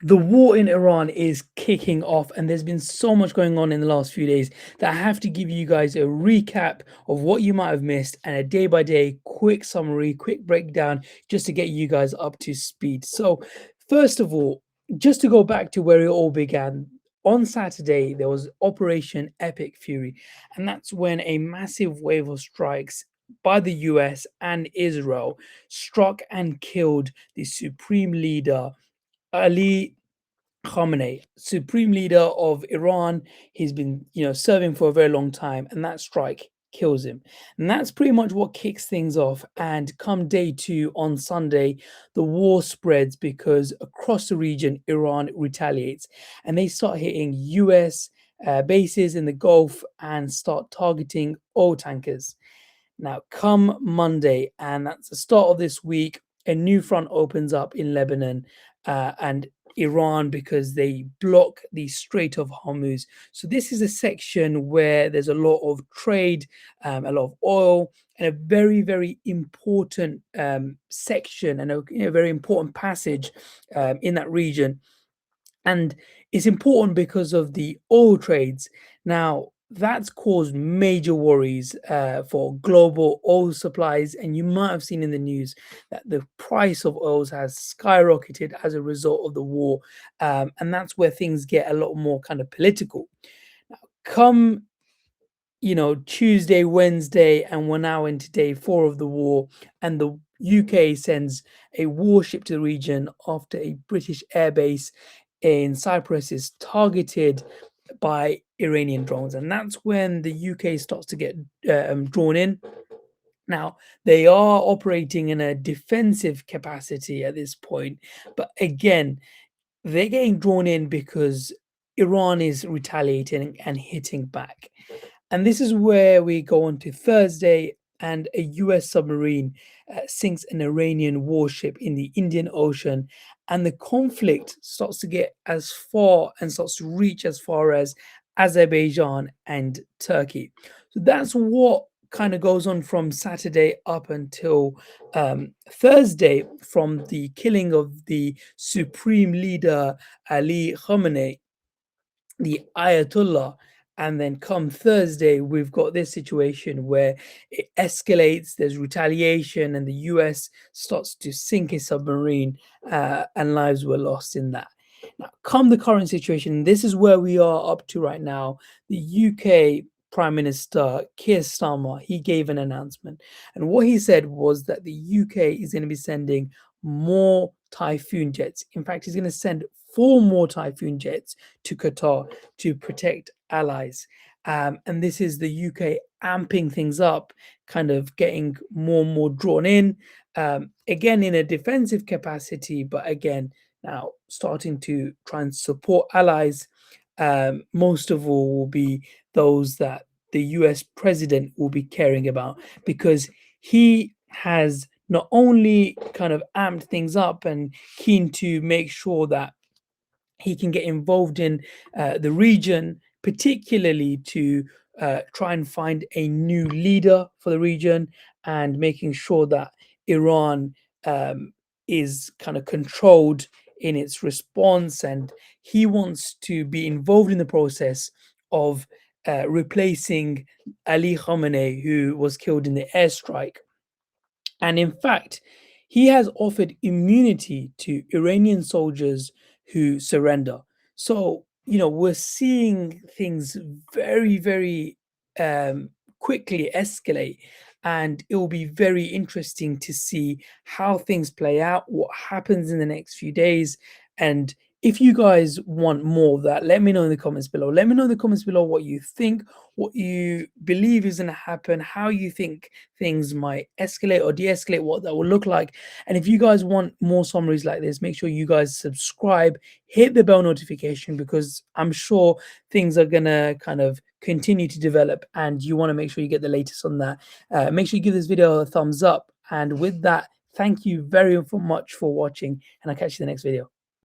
The war in Iran is kicking off, and there's been so much going on in the last few days that I have to give you guys a recap of what you might have missed and a day by day quick summary, quick breakdown, just to get you guys up to speed. So, first of all, just to go back to where it all began. On Saturday, there was Operation Epic Fury, and that's when a massive wave of strikes by the US and Israel struck and killed the supreme leader Ali Khamenei, supreme leader of Iran. He's been, serving for a very long time, and that strike kills him. And that's pretty much what kicks things off. And come day two on Sunday, the war spreads because across the region, Iran retaliates and they start hitting US bases in the Gulf and start targeting oil tankers. Now, come Monday, and that's the start of this week, a new front opens up in Lebanon and Iran because they block the Strait of Hormuz. So, this is a section where there's a lot of trade, a lot of oil, and a very, very important section and a very important passage in that region. And it's important because of the oil trades. Now, that's caused major worries for global oil supplies. And you might have seen in the news that the price of oils has skyrocketed as a result of the war. And that's where things get a lot more kind of political. Now, come Tuesday, Wednesday, and we're now into day four of the war, and the UK sends a warship to the region after a British airbase in Cyprus is targeted by Iranian drones, and that's when the UK starts to get drawn in. Now, they are operating in a defensive capacity at this point, but again, they're getting drawn in because Iran is retaliating and hitting back. And this is where we go on to Thursday, and a US submarine sinks an Iranian warship in the Indian Ocean. And the conflict starts to get as far and starts to reach as far as Azerbaijan and Turkey. So that's what kind of goes on from Saturday up until Thursday, from the killing of the supreme leader Ali Khamenei, the Ayatollah. And then come Thursday, we've got this situation where it escalates, there's retaliation, and the US starts to sink a submarine, and lives were lost in that. Now, come the current situation, this is where we are up to right now. The UK Prime Minister Keir Starmer, he gave an announcement. And what he said was that the UK is going to be sending more Typhoon jets. In fact, he's going to send 4 more Typhoon jets to Qatar to protect allies. And this is the UK amping things up, kind of getting more and more drawn in, again in a defensive capacity, but again now starting to try and support allies. Most of all will be those that the US president will be caring about, because he has not only kind of amped things up and keen to make sure that he can get involved in the region, particularly to try and find a new leader for the region and making sure that Iran is kind of controlled in its response. And he wants to be involved in the process of replacing Ali Khamenei, who was killed in the airstrike. And in fact, he has offered immunity to Iranian soldiers who surrender. So, we're seeing things very, very quickly escalate. And it will be very interesting to see how things play out, what happens in the next few days. And if you guys want more of that, let me know in the comments below. Let me know in the comments below what you think, what you believe is going to happen, how you think things might escalate or de-escalate, what that will look like. And if you guys want more summaries like this, make sure you guys subscribe, hit the bell notification, because I'm sure things are going to kind of continue to develop and you want to make sure you get the latest on that. Make sure you give this video a thumbs up. And with that, thank you very much for watching, and I'll catch you in the next video.